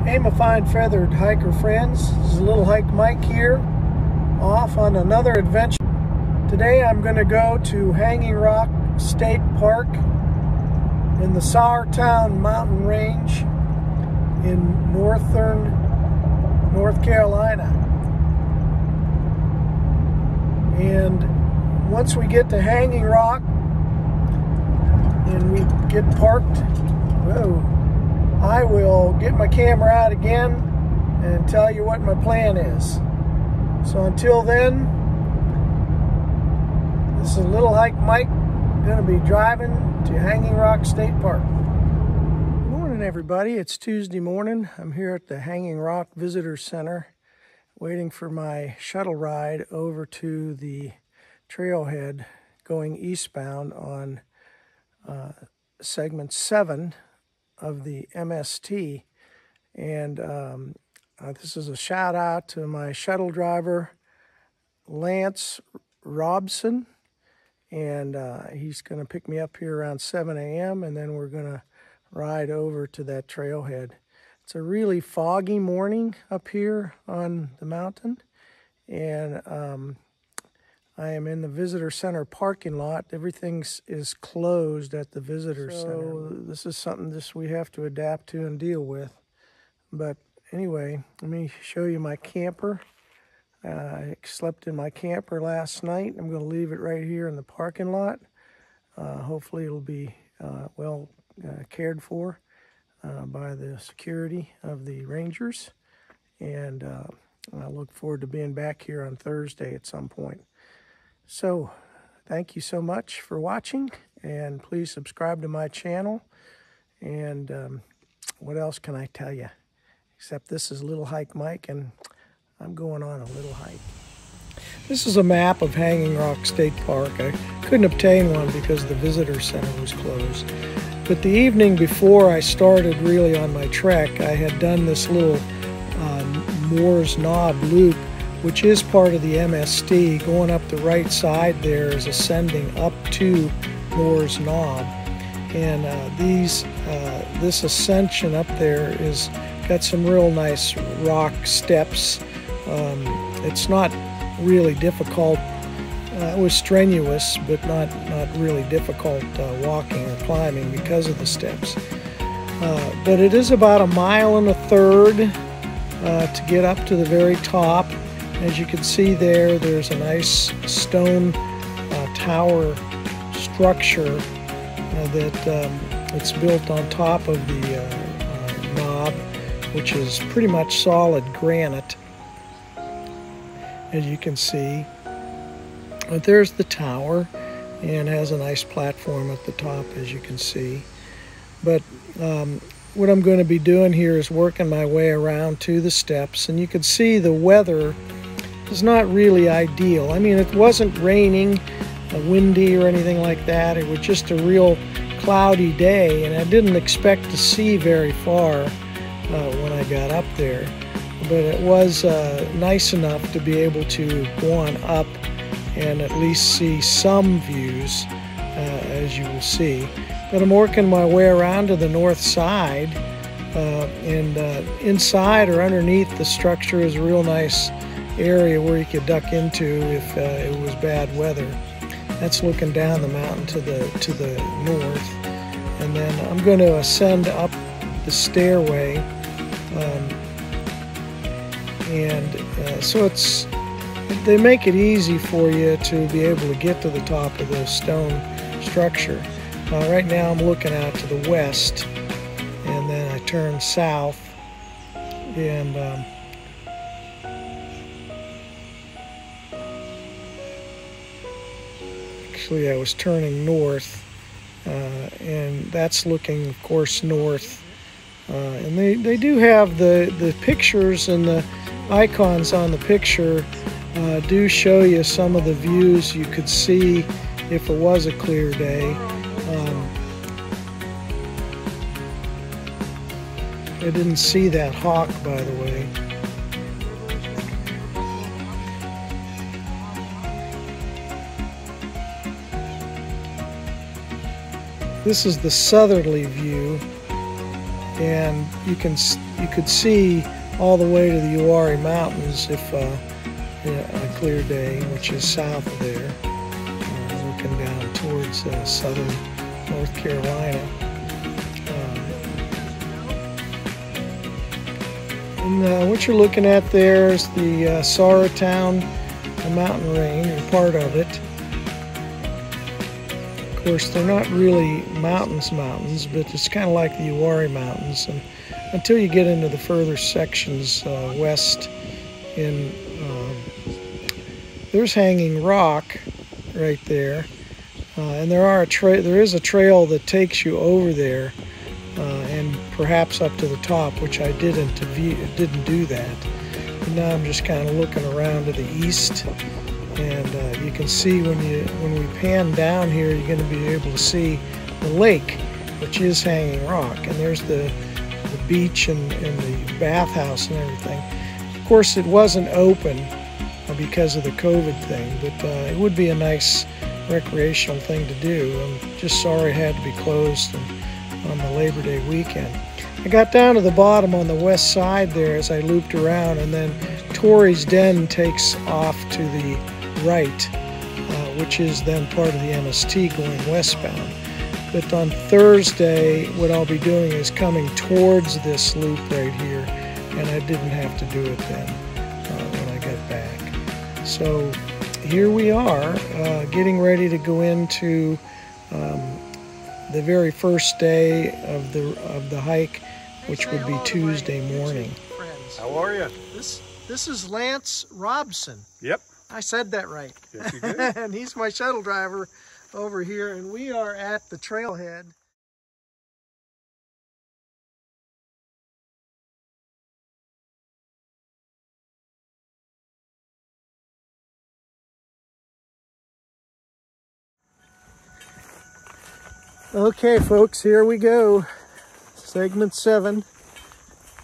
Hey, my fine feathered hiker friends. This is Little Hike Mike here, off on another adventure. Today I'm going to go to Hanging Rock State Park in the Sourtown Mountain Range in northern North Carolina. And once we get to Hanging Rock and we get parked, I will get my camera out again and tell you what my plan is. So until then, this is Little Hike Mike, going to be driving to Hanging Rock State Park. Good morning, everybody. It's Tuesday morning. I'm here at the Hanging Rock Visitor Center waiting for my shuttle ride over to the trailhead going eastbound on segment 7 of the MST. And this is a shout out to my shuttle driver, Lance Robson. And he's going to pick me up here around 7 a.m. and then we're going to ride over to that trailhead. It's a really foggy morning up here on the mountain. And I am in the visitor center parking lot. Everything is closed at the visitor center. This is something we have to adapt to and deal with. But anyway, let me show you my camper. I slept in my camper last night. I'm going to leave it right here in the parking lot. Hopefully it'll be well cared for by the security of the rangers. And I look forward to being back here on Thursday at some point. So, thank you so much for watching, and please subscribe to my channel. And what else can I tell you? Except this is Little Hike Mike, and I'm going on a little hike. This is a map of Hanging Rock State Park. I couldn't obtain one because the visitor center was closed. But the evening before I started really on my trek, I had done this little Moore's Knob loop, which is part of the MST. Going up the right side there is ascending up to Moore's Knob. And this ascension up there is got some real nice rock steps. It's not really difficult. It was strenuous, but not really difficult walking or climbing because of the steps. But it is about 1.25 miles to get up to the very top. As you can see there's a nice stone tower structure that it's built on top of the knob, which is pretty much solid granite, as you can see. But there's the tower, and has a nice platform at the top, as you can see. But what I'm going to be doing here is working my way around to the steps, and you can see the weather is not really ideal. I mean, it wasn't raining, windy or anything like that. It was just a real cloudy day, and I didn't expect to see very far when I got up there. But it was nice enough to be able to go on up and at least see some views, as you will see. But I'm working my way around to the north side, and inside or underneath the structure is a real nice area where you could duck into if it was bad weather. That's looking down the mountain to the north. And then I'm going to ascend up the stairway, so they make it easy for you to be able to get to the top of the stone structure. Right now I'm looking out to the west, and then I turn south, and actually I was turning north, and that's looking, of course, north. And they do have the pictures, and the icons on the picture do show you some of the views you could see if it was a clear day. I didn't see that hawk, by the way. This is the southerly view and you could see all the way to the Uwharrie Mountains if on a clear day, which is south of there, looking down towards southern North Carolina. And what you're looking at there is the Saratown mountain range, or part of it. Of course, they're not really mountains, but it's kind of like the Uwharrie Mountains. And until you get into the further sections west, there's Hanging Rock right there, and there is a trail that takes you over there, and perhaps up to the top, which I didn't do that. And now I'm just kind of looking around to the east, and you can see when we pan down here, you're going to be able to see the lake, which is Hanging Rock, and there's the beach and the bathhouse and everything. Of course, it wasn't open because of the COVID thing, but it would be a nice recreational thing to do. I'm just sorry it had to be closed on the Labor Day weekend. I got down to the bottom on the west side there as I looped around, and then Torrey's Den takes off to the right, which is then part of the MST going westbound. But on Thursday, what I'll be doing is coming towards this loop right here, and I didn't have to do it then when I got back. So here we are, getting ready to go into the very first day of the hike, which would be Tuesday morning. How are you? This is Lance Robson. Yep. I said that right. Yes, you did. And he's my shuttle driver over here, and we are at the trailhead. Okay, folks, here we go. Segment 7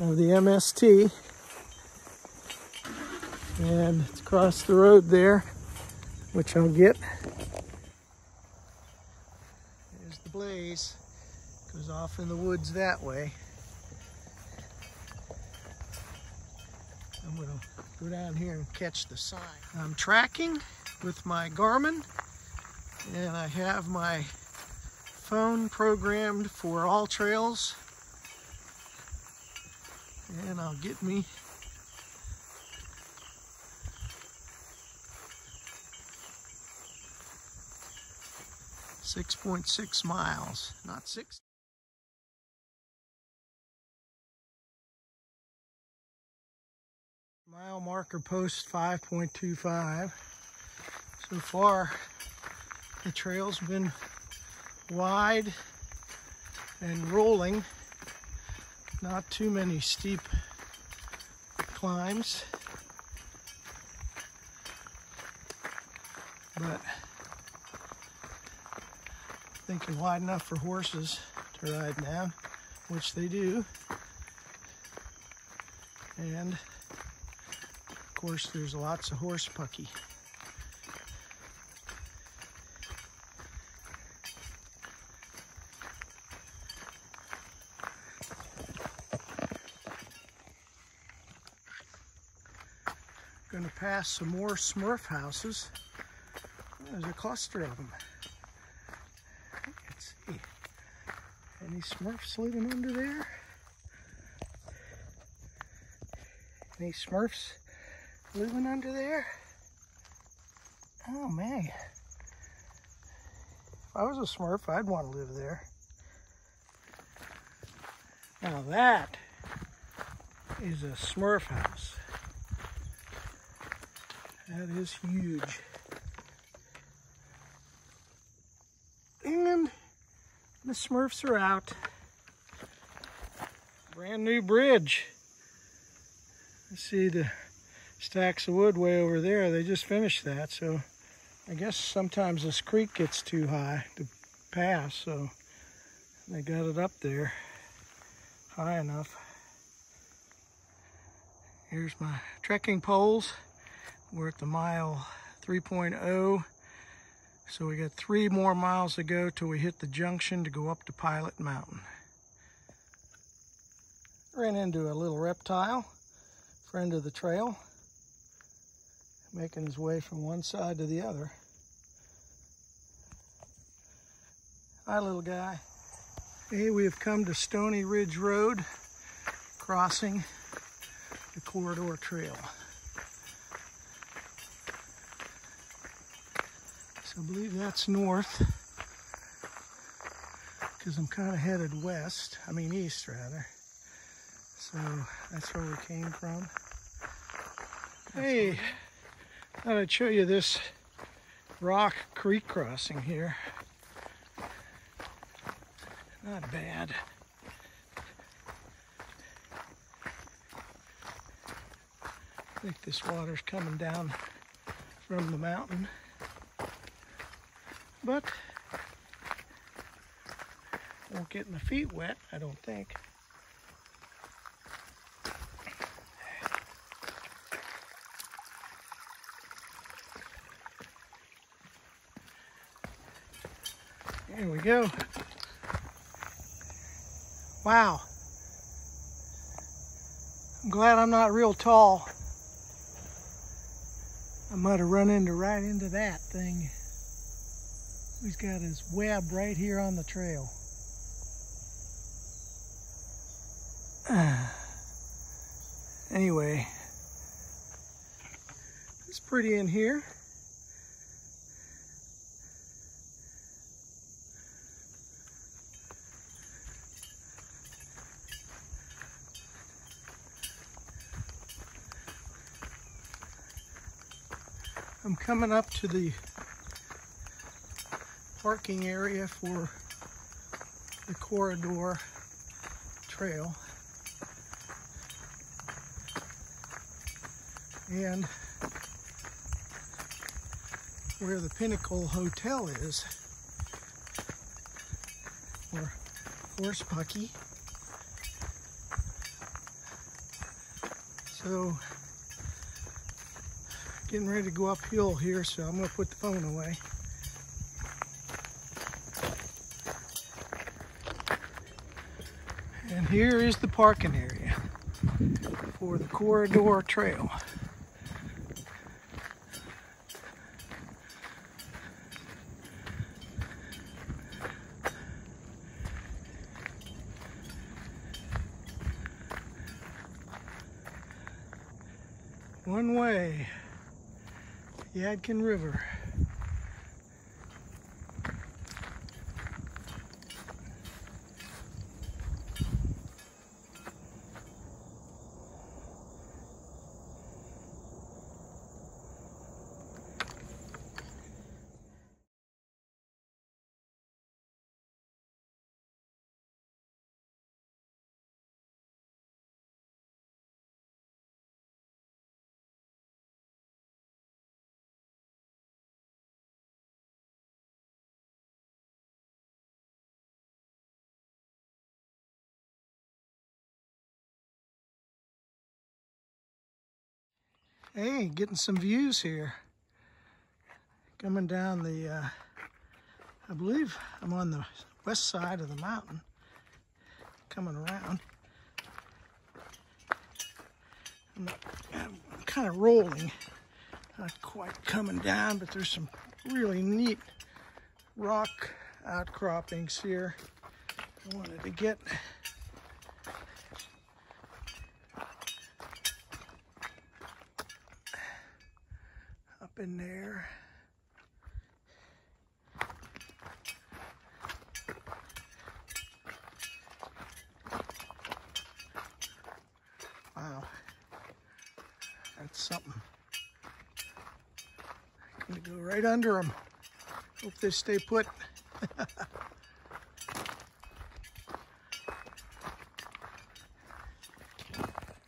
of the MST. And it's across the road there, which I'll get. There's the blaze. Goes off in the woods that way. I'm going to go down here and catch the sign. I'm tracking with my Garmin, and I have my phone programmed for all trails, and I'll get me .6 miles, not 6. Mile marker post 5.25. So far, the trail's been wide and rolling. Not too many steep climbs, but thinking wide enough for horses to ride down, which they do. And of course, there's lots of horse pucky. Going to pass some more Smurf houses. There's a cluster of them. Let's see. Any Smurfs living under there? Any Smurfs living under there? Oh man. If I was a Smurf, I'd want to live there. Now that is a Smurf house. That is huge. And the Smurfs are out. Brand new bridge. You see the stacks of wood way over there. They just finished that, so I guess sometimes this creek gets too high to pass, so they got it up there high enough. Here's my trekking poles. We're at the mile 3.0, so we got 3 more miles to go till we hit the junction to go up to Pilot Mountain. ran into a little reptile, friend of the trail, making his way from one side to the other. Hi, little guy. Hey, we have come to Stony Ridge Road, crossing the corridor trail. So I believe that's north, because I'm kind of headed west, east rather. So that's where we came from. Hey, thought I'd show you this rock creek crossing here. Not bad. I think this water's coming down from the mountain, but won't get my feet wet, I don't think. There we go. Wow. I'm glad I'm not real tall. I might have run right into that thing. He's got his web right here on the trail. Anyway, it's pretty in here. I'm coming up to the parking area for the corridor trail, and where the Pinnacle Hotel is, or Horse Pucky. So getting ready to go uphill here, so I'm going to put the phone away. And here is the parking area for the corridor trail. One way. Yadkin River. Hey, getting some views here. Coming down the, I believe I'm on the west side of the mountain. Coming around. I'm kind of rolling. Not quite coming down, but there's some really neat rock outcroppings here. I wanted to get up in there. Wow, that's something. I'm gonna go right under them. Hope they stay put.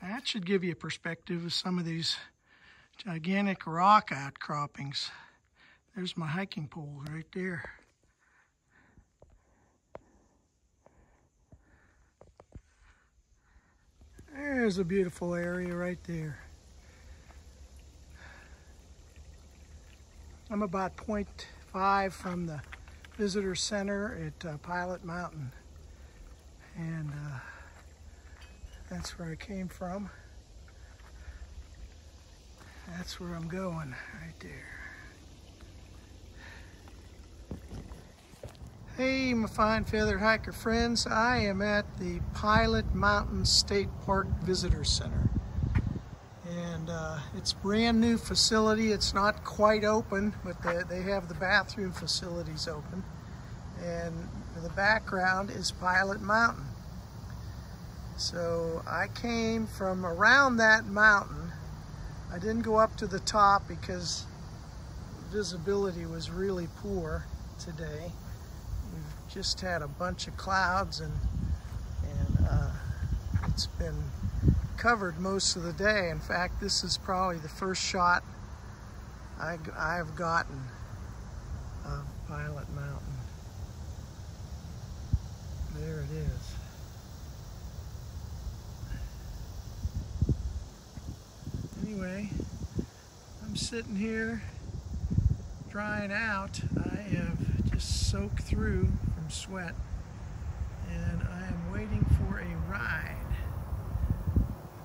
That should give you a perspective of some of these gigantic rock outcroppings. There's my hiking pole right there. There's a beautiful area right there. I'm about 0.5 from the visitor center at Pilot Mountain. And That's where I came from. That's where I'm going, right there. Hey, my fine feathered hiker friends. I am at the Pilot Mountain State Park Visitor Center. And it's a brand new facility. It's not quite open, but they have the bathroom facilities open. And the background is Pilot Mountain. So I came from around that mountain. I didn't go up to the top because visibility was really poor today. We've just had a bunch of clouds and it's been covered most of the day. In fact, this is probably the first shot I've gotten of Pilot Mountain. There it is. Anyway, I'm sitting here drying out. I have just soaked through from sweat and I am waiting for a ride.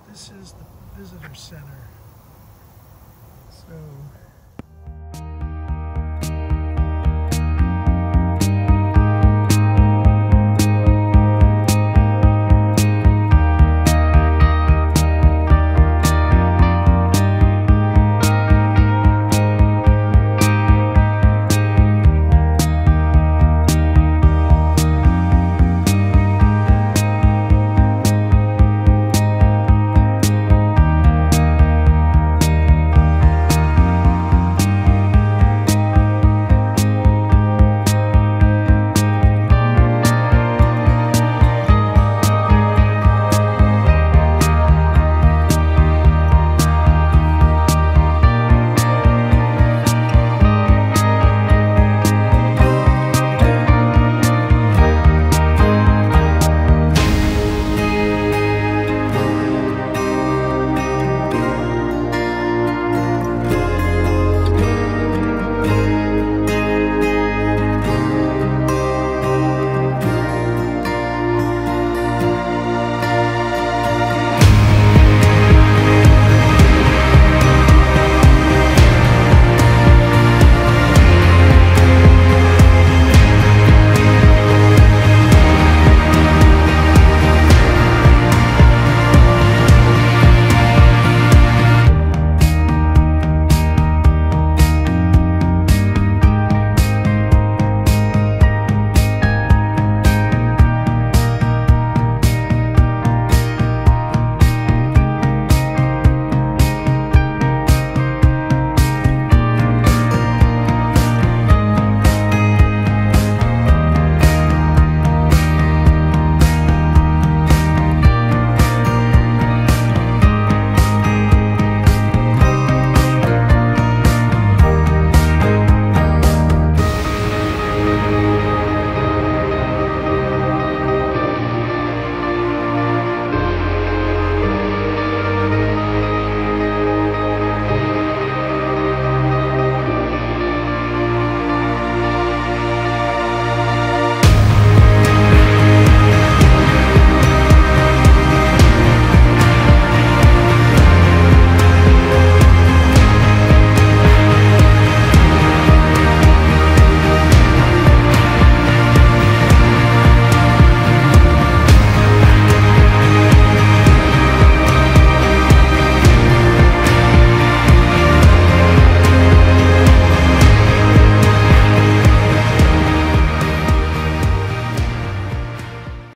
This is the visitor center. So